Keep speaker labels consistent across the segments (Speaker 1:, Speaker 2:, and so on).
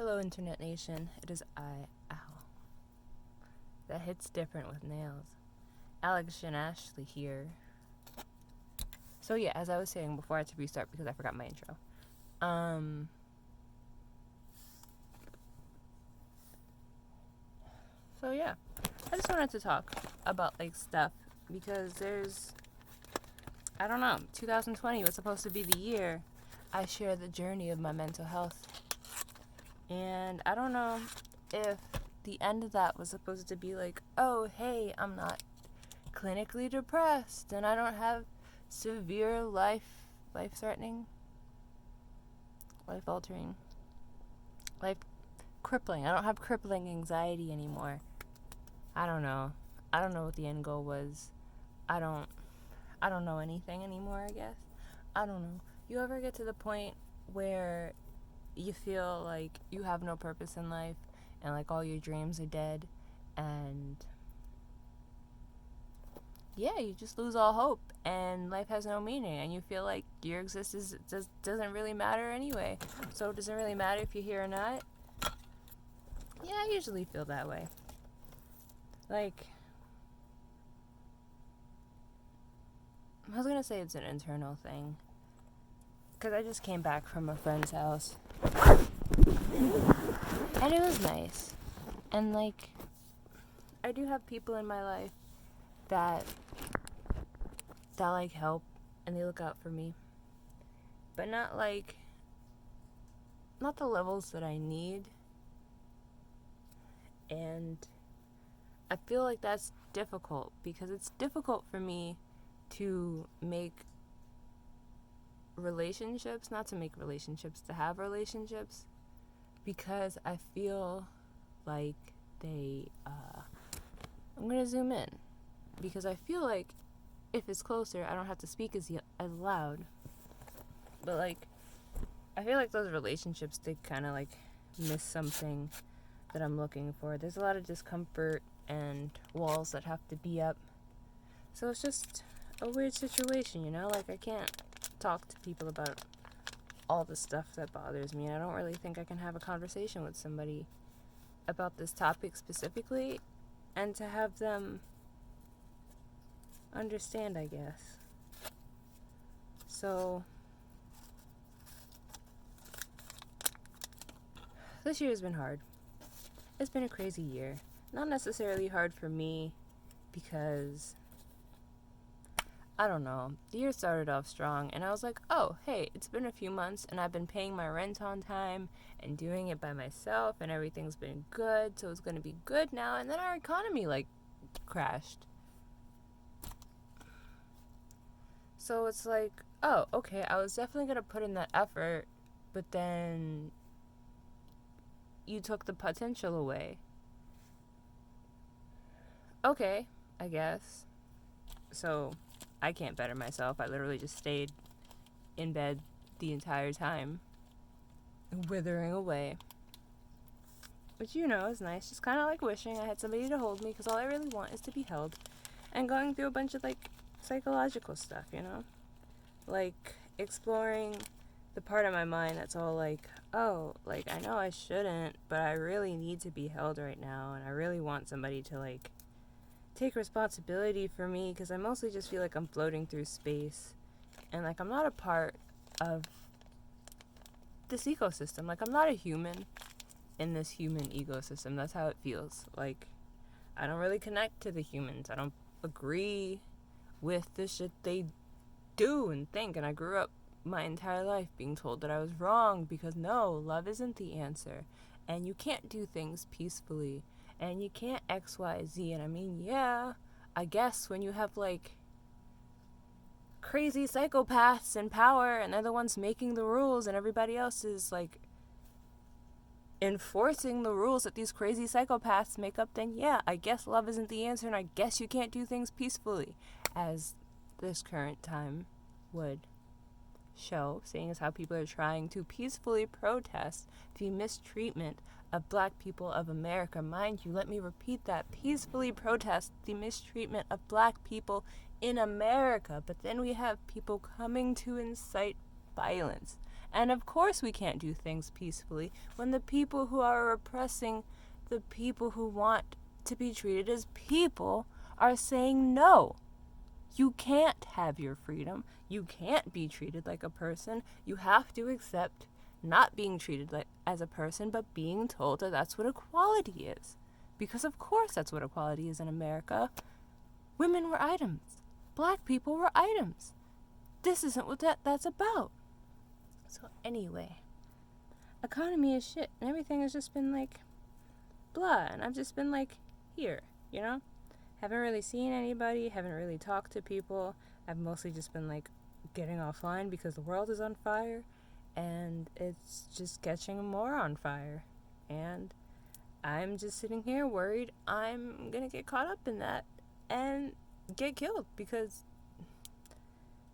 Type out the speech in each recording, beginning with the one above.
Speaker 1: Hello, Internet Nation. It is I, Ow. That hits different with nails. Alex and Ashley here. So yeah, as I was saying before, I had to restart because I forgot my intro. So yeah, I just wanted to talk about stuff because I don't know, 2020 was supposed to be the year I share the journey of my mental health. And I don't know if the end of that was supposed to be oh, hey, I'm not clinically depressed and I don't have severe life-threatening, life-altering, life-crippling. I don't have crippling anxiety anymore. I don't know. I don't know what the end goal was. I don't know anything anymore, I guess. I don't know. You ever get to the point where you feel like you have no purpose in life and all your dreams are dead and yeah, you just lose all hope and life has no meaning and you feel like your existence doesn't really matter anyway. So it doesn't really matter if you're here or not. Yeah, I usually feel that way. I was gonna say it's an internal thing because I just came back from a friend's house and it was nice. And I do have people in my life that help and they look out for me. But not the levels that I need. And I feel like that's difficult because it's difficult for me to make relationships, not to make relationships, to have relationships, because I feel like I'm gonna zoom in because I feel like if it's closer I don't have to speak as loud, but I feel like those relationships, they kind of miss something that I'm looking for. There's a lot of discomfort and walls that have to be up, so it's just a weird situation, I can't talk to people about all the stuff that bothers me. I don't really think I can have a conversation with somebody about this topic specifically and to have them understand, I guess. So this year has been hard. It's been a crazy year. Not necessarily hard for me because I don't know. The year started off strong and I was like, oh, hey, it's been a few months and I've been paying my rent on time and doing it by myself and everything's been good, so it's going to be good now. And then our economy crashed. So it's oh, okay, I was definitely going to put in that effort, but then you took the potential away. Okay, I guess. So I can't better myself. I literally just stayed in bed the entire time, withering away. Which, is nice. Just kind of wishing I had somebody to hold me, because all I really want is to be held. And going through a bunch of, psychological stuff, exploring the part of my mind that's all oh, I know I shouldn't, but I really need to be held right now, and I really want somebody to, take responsibility for me, because I mostly just feel like I'm floating through space, and I'm not a part of this ecosystem. I'm not a human in this human ecosystem. That's how it feels. I don't really connect to the humans. I don't agree with the shit they do and think, and I grew up my entire life being told that I was wrong because no, love isn't the answer, and you can't do things peacefully, and you can't XYZ. And I mean, yeah, I guess when you have crazy psychopaths in power and they're the ones making the rules and everybody else is enforcing the rules that these crazy psychopaths make up, then yeah, I guess love isn't the answer, and I guess you can't do things peacefully, as this current time would show, seeing as how people are trying to peacefully protest the mistreatment of Black people of America. Mind you, let me repeat that, peacefully protest the mistreatment of Black people in America. But then we have people coming to incite violence And of course we can't do things peacefully when the people who are oppressing the people who want to be treated as people are saying no. You can't have your freedom. You can't be treated like a person. You have to accept not being treated like as a person, but being told that that's what equality is. Because of course that's what equality is in America. Women were items. Black people were items. This isn't what that's about. So anyway, economy is shit, and everything has just been like blah, and I've just been like here, you know? Haven't really seen anybody, haven't really talked to people. I've mostly just been like getting offline because the world is on fire and it's just catching more on fire. And I'm just sitting here worried I'm gonna get caught up in that and get killed because,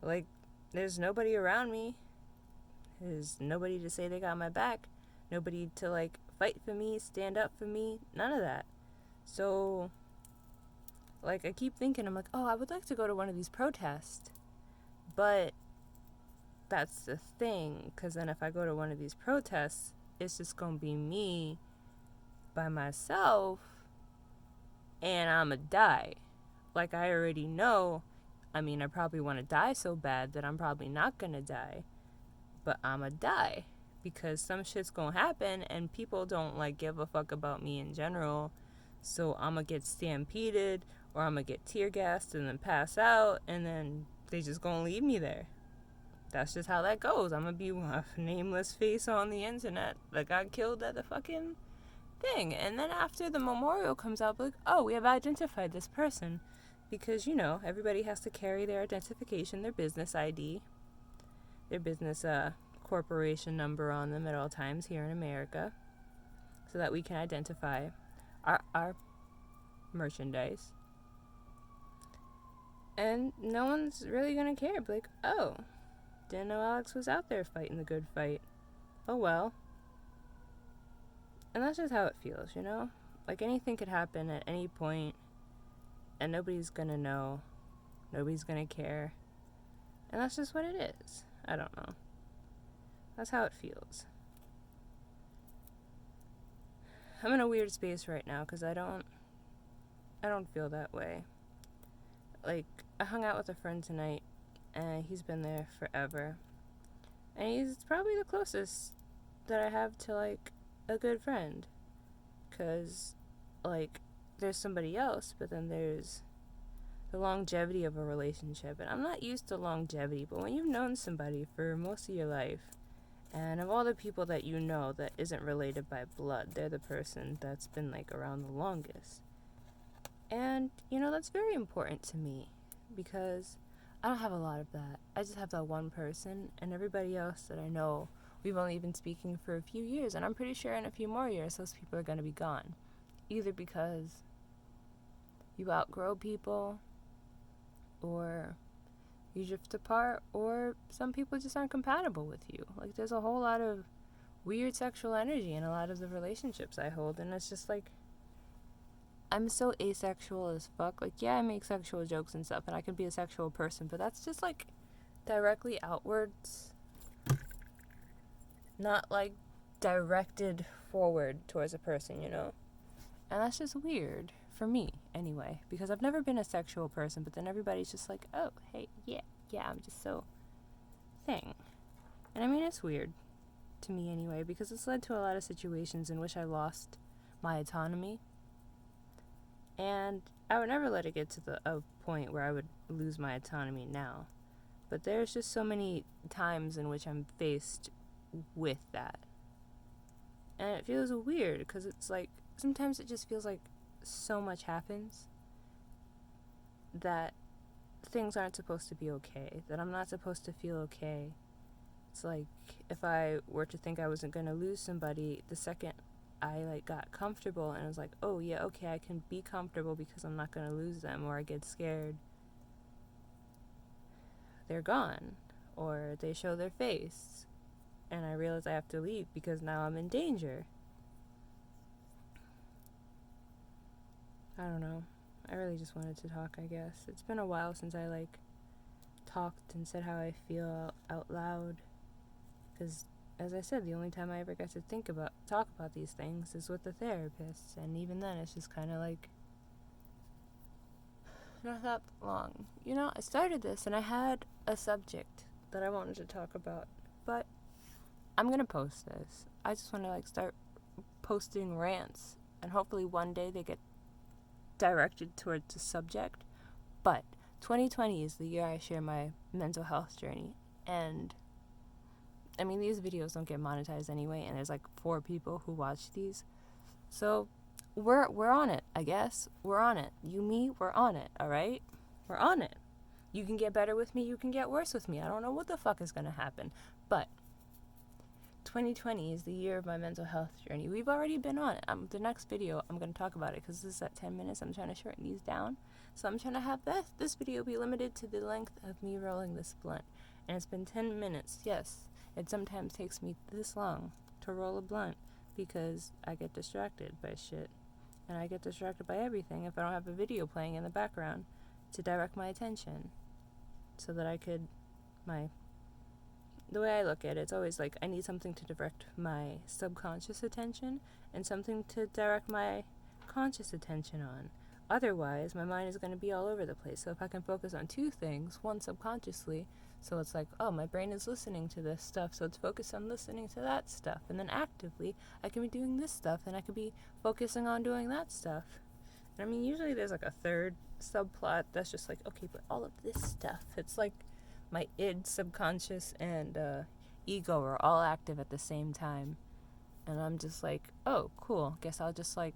Speaker 1: like, there's nobody around me. There's nobody to say they got my back. Nobody to, like, fight for me, stand up for me. None of that. So, like, I keep thinking, I'm like, oh, I would like to go to one of these protests. But that's the thing, because then if I go to one of these protests, it's just going to be me by myself, and I'm going to die. Like, I already know, I mean, I probably want to die so bad that I'm probably not going to die, but I'm going to die. Because some shit's going to happen, and people don't, like, give a fuck about me in general. So I'm going to get stampeded, or I'm going to get tear gassed and then pass out, and then they just going to leave me there. That's just how that goes. I'm going to be a nameless face on the internet that got killed at the fucking thing. And then after the memorial comes out, like, oh, we have identified this person. Because, you know, everybody has to carry their identification, their business ID, their business corporation number on them at all times here in America, so that we can identify our merchandise. And no one's really gonna care. Be like, oh, didn't know Alex was out there fighting the good fight. Oh well. And that's just how it feels, you know? Like, anything could happen at any point, and nobody's gonna know. Nobody's gonna care. And that's just what it is. I don't know. That's how it feels. I'm in a weird space right now because I don't feel that way. Like, I hung out with a friend tonight, and he's been there forever. And he's probably the closest that I have to, like, a good friend. Because, like, there's somebody else, but then there's the longevity of a relationship. And I'm not used to longevity, but when you've known somebody for most of your life, and of all the people that you know that isn't related by blood, they're the person that's been, like, around the longest. And, you know, that's very important to me, because I don't have a lot of that. I just have that one person, and everybody else that I know, we've only been speaking for a few years, and I'm pretty sure in a few more years those people are going to be gone. Either because you outgrow people, or you drift apart, or some people just aren't compatible with you. Like, there's a whole lot of weird sexual energy in a lot of the relationships I hold, and it's just like, I'm so asexual as fuck. Like, yeah, I make sexual jokes and stuff, and I could be a sexual person, but that's just, like, directly outwards, not, like, directed forward towards a person, you know? And that's just weird, for me, anyway, because I've never been a sexual person, but then everybody's just like, oh, hey, yeah, I'm just so thing. And I mean, it's weird, to me anyway, because it's led to a lot of situations in which I lost my autonomy. And I would never let it get to a point where I would lose my autonomy now. But there's just so many times in which I'm faced with that. And it feels weird, because it's like, sometimes it just feels like so much happens that things aren't supposed to be okay, that I'm not supposed to feel okay. It's like, if I were to think I wasn't going to lose somebody, the second I, like, got comfortable and I was like, oh yeah, okay, I can be comfortable because I'm not going to lose them, or I get scared, they're gone, or they show their face, and I realize I have to leave because now I'm in danger. I don't know. I really just wanted to talk, I guess. It's been a while since I, like, talked and said how I feel out loud, Because, as I said, the only time I ever get to talk about these things is with the therapist. And even then, it's just kind of like, not that long. You know, I started this and I had a subject that I wanted to talk about. But I'm going to post this. I just want to, like, start posting rants. And hopefully one day they get directed towards the subject. But 2020 is the year I share my mental health journey. And I mean, these videos don't get monetized anyway, and there's like 4 people who watch these. So we're on it, I guess. We're on it. You, me, we're on it, all right? We're on it. You can get better with me, you can get worse with me. I don't know what the fuck is going to happen. But 2020 is the year of my mental health journey. We've already been on it. The next video, I'm going to talk about it because this is at 10 minutes. I'm trying to shorten these down. So I'm trying to have this video be limited to the length of me rolling this blunt. And it's been 10 minutes. Yes, it sometimes takes me this long to roll a blunt because I get distracted by shit. And I get distracted by everything if I don't have a video playing in the background to direct my attention so that I could, the way I look at it, it's always like I need something to direct my subconscious attention and something to direct my conscious attention on. Otherwise, my mind is going to be all over the place. So if I can focus on 2 things, one subconsciously, so it's like, oh, my brain is listening to this stuff, so it's focused on listening to that stuff. And then actively, I can be doing this stuff, and I could be focusing on doing that stuff. And I mean, usually there's like a third subplot that's just like, okay, but all of this stuff, it's like my id, subconscious, and ego are all active at the same time. And I'm just like, oh, cool. Guess I'll just like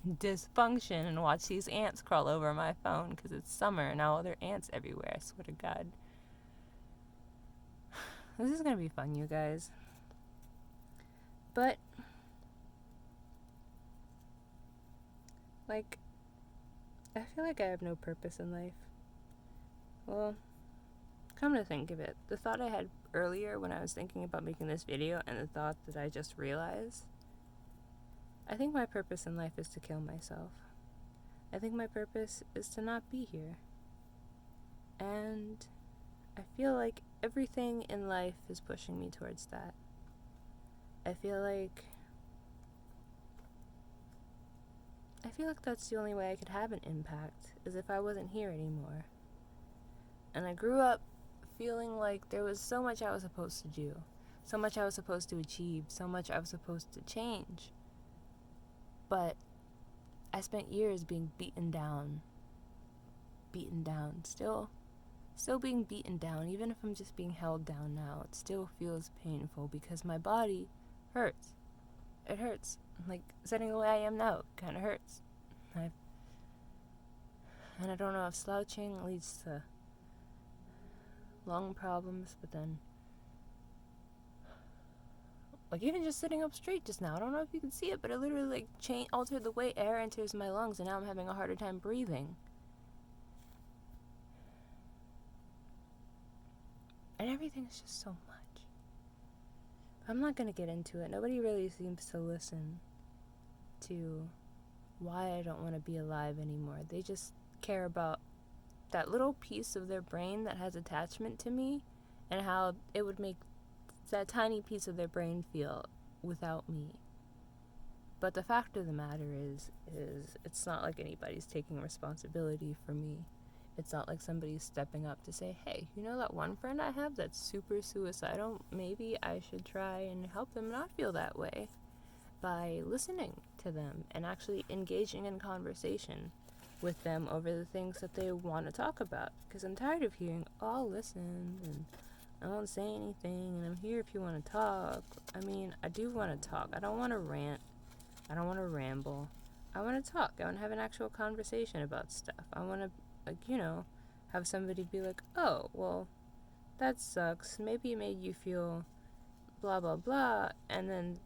Speaker 1: dysfunction and watch these ants crawl over my phone because it's summer and now there are ants everywhere. I swear to God. This is going to be fun, you guys. But, like, I feel like I have no purpose in life. Well, come to think of it, the thought I had earlier when I was thinking about making this video and the thought that I just realized, I think my purpose in life is to kill myself. I think my purpose is to not be here. And I feel like everything in life is pushing me towards that. I feel like that's the only way I could have an impact, is if I wasn't here anymore. And I grew up feeling like there was so much I was supposed to do, so much I was supposed to achieve, so much I was supposed to change. But I spent years being beaten down, still being beaten down. Even if I'm just being held down now, it still feels painful because my body hurts. It hurts. Like, sitting the way I am now kind of hurts. And I don't know if slouching leads to lung problems, but then, like, even just sitting up straight just now, I don't know if you can see it, but it literally, like, altered the way air enters my lungs, and now I'm having a harder time breathing. And everything's just so much. I'm not gonna get into it. Nobody really seems to listen to why I don't want to be alive anymore. They just care about that little piece of their brain that has attachment to me and how it would make that tiny piece of their brain feel without me. But the fact of the matter is it's not like anybody's taking responsibility for me. It's not like somebody's stepping up to say, hey, you know that one friend I have that's super suicidal? Maybe I should try and help them not feel that way by listening to them and actually engaging in conversation with them over the things that they want to talk about. Because I'm tired of hearing, oh, I'll listen, and I won't say anything, and I'm here if you want to talk. I mean, I do want to talk. I don't want to rant. I don't want to ramble. I want to talk. I want to have an actual conversation about stuff. I want to, have somebody be like, oh, well, that sucks. Maybe it made you feel blah, blah, blah, and then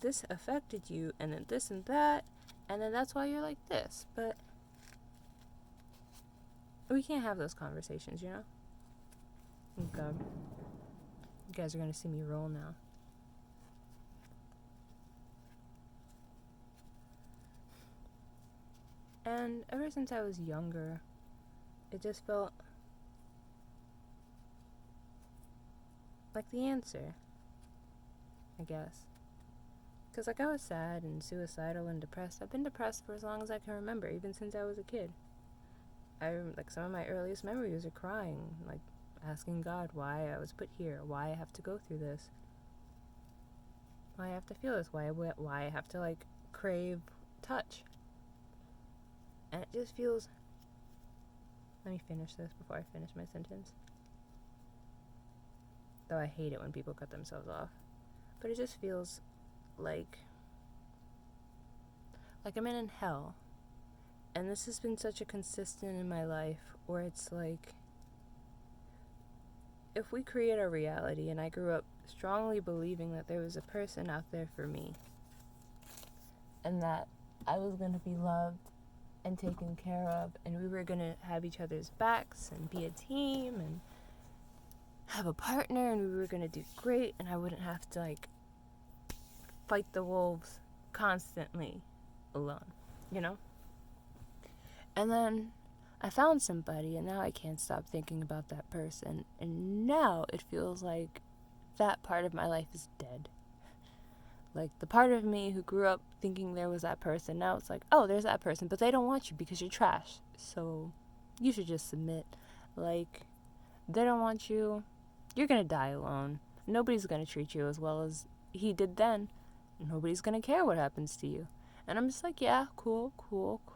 Speaker 1: this affected you, and then this and that, and then that's why you're like this. But we can't have those conversations, you know? Oh, God. You guys are going to see me roll now. And ever since I was younger, it just felt like the answer. I guess. Because, like, I was sad and suicidal and depressed. I've been depressed for as long as I can remember, even since I was a kid. Like, some of my earliest memories are crying, like, asking God why I was put here, why I have to go through this, why I have to feel this, why I have to, like, crave touch. And it just feels... Let me finish this before I finish my sentence. Though I hate it when people cut themselves off. But it just feels like I'm in hell. And this has been such a consistent in my life where it's like, if we create our reality, and I grew up strongly believing that there was a person out there for me, and that I was going to be loved and taken care of, and we were going to have each other's backs and be a team and have a partner, and we were going to do great, and I wouldn't have to, like, fight the wolves constantly alone, you know? And then I found somebody, and now I can't stop thinking about that person, and now it feels like that part of my life is dead. Like, the part of me who grew up thinking there was that person, now it's like, oh, there's that person, but they don't want you because you're trash, so you should just submit. Like, they don't want you, you're gonna die alone. Nobody's gonna treat you as well as he did then. Nobody's gonna care what happens to you. And I'm just like, yeah, cool.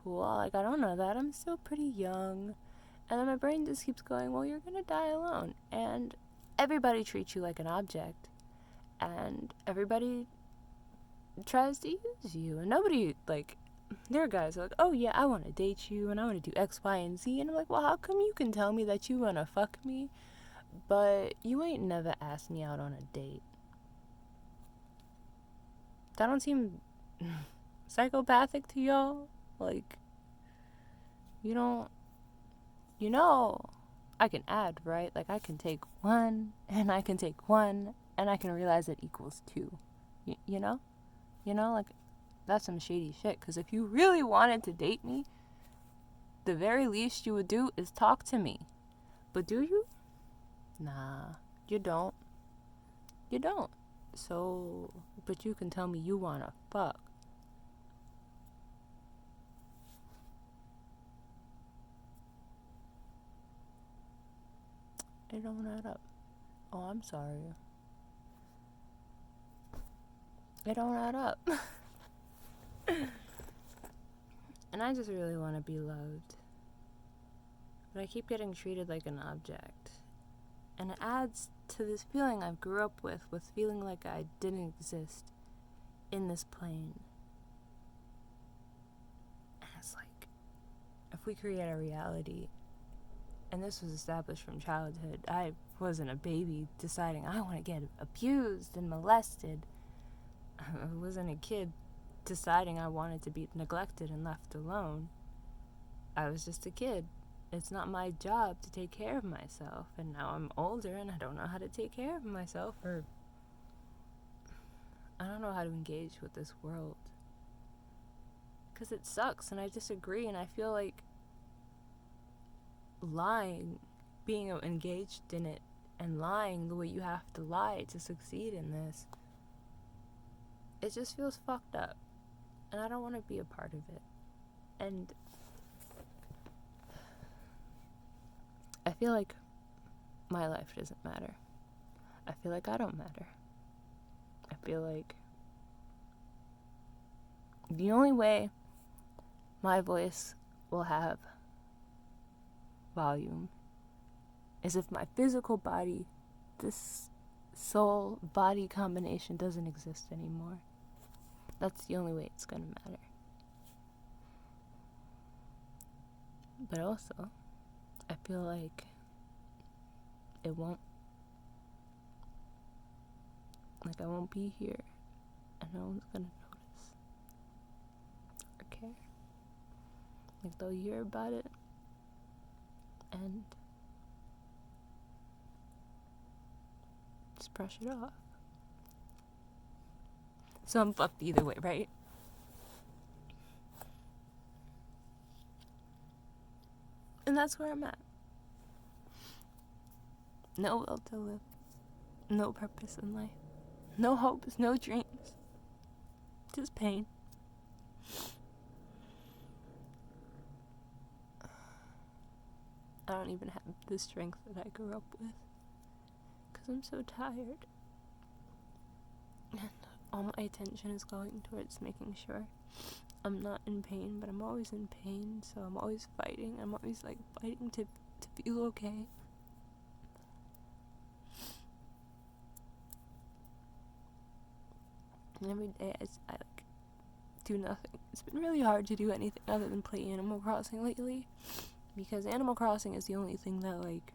Speaker 1: Like, I don't know that. I'm still pretty young. And then my brain just keeps going, well, you're gonna die alone. And everybody treats you like an object. And everybody tries to use you. And nobody, like, there are guys who are like, oh, yeah, I want to date you. And I want to do X, Y, and Z. And I'm like, well, how come you can tell me that you want to fuck me, but you ain't never asked me out on a date? That don't seem psychopathic to y'all? Like, you don't, you know, I can add, right? Like, I can take one, and I can take one, and I can realize it equals two. You know? You know, like, that's some shady shit. Because if you really wanted to date me, the very least you would do is talk to me. But do you? Nah, you don't. You don't. So, but you can tell me you wanna fuck. It don't add up. Oh, I'm sorry. It don't add up. And I just really want to be loved. But I keep getting treated like an object. And it adds to this feeling I grew up with feeling like I didn't exist in this plane. And it's like, if we create a reality, and this was established from childhood, I wasn't a baby deciding I want to get abused and molested. I wasn't a kid deciding I wanted to be neglected and left alone. I was just a kid. It's not my job to take care of myself. And now I'm older and I don't know how to take care of myself, or I don't know how to engage with this world. Because it sucks and I disagree, and I feel like lying, being engaged in it, and lying the way you have to lie to succeed in this, it just feels fucked up. And I don't want to be a part of it. And I feel like my life doesn't matter. I feel like I don't matter. I feel like the only way my voice will have volume is if my physical body, this soul body combination, doesn't exist anymore. That's the only way it's gonna matter. But also, I feel like it won't. Like, I won't be here, and no one's gonna notice or care. Like, they'll hear about it, and just brush it off. So I'm fucked either way, right? And that's where I'm at. No will to live. No purpose in life. No hopes, no dreams. Just pain. I don't even have the strength that I grew up with. Because I'm so tired. And all my attention is going towards making sure I'm not in pain, but I'm always in pain, so I'm always fighting. I'm always like fighting to feel okay. And every day I like do nothing. It's been really hard to do anything other than play Animal Crossing lately, because Animal Crossing is the only thing that like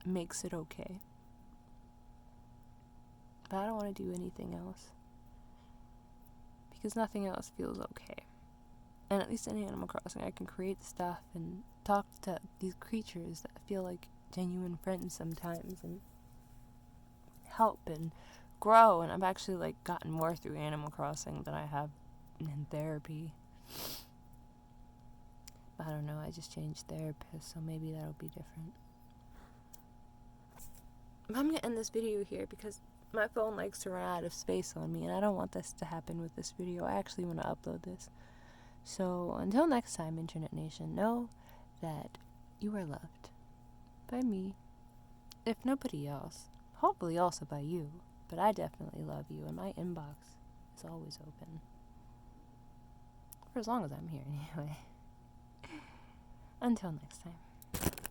Speaker 1: makes it okay. But I don't want to do anything else, because nothing else feels okay. And at least in Animal Crossing I can create stuff and talk to these creatures that feel like genuine friends sometimes and help and grow. And I've actually like gotten more through Animal Crossing than I have in therapy. I don't know, I just changed therapists, so maybe that'll be different. But I'm gonna end this video here because my phone likes to run out of space on me, and I don't want this to happen with this video. I actually want to upload this. So until next time, Internet Nation, know that you are loved by me, if nobody else, hopefully also by you, but I definitely love you, and my inbox is always open. For as long as I'm here, anyway. Until next time.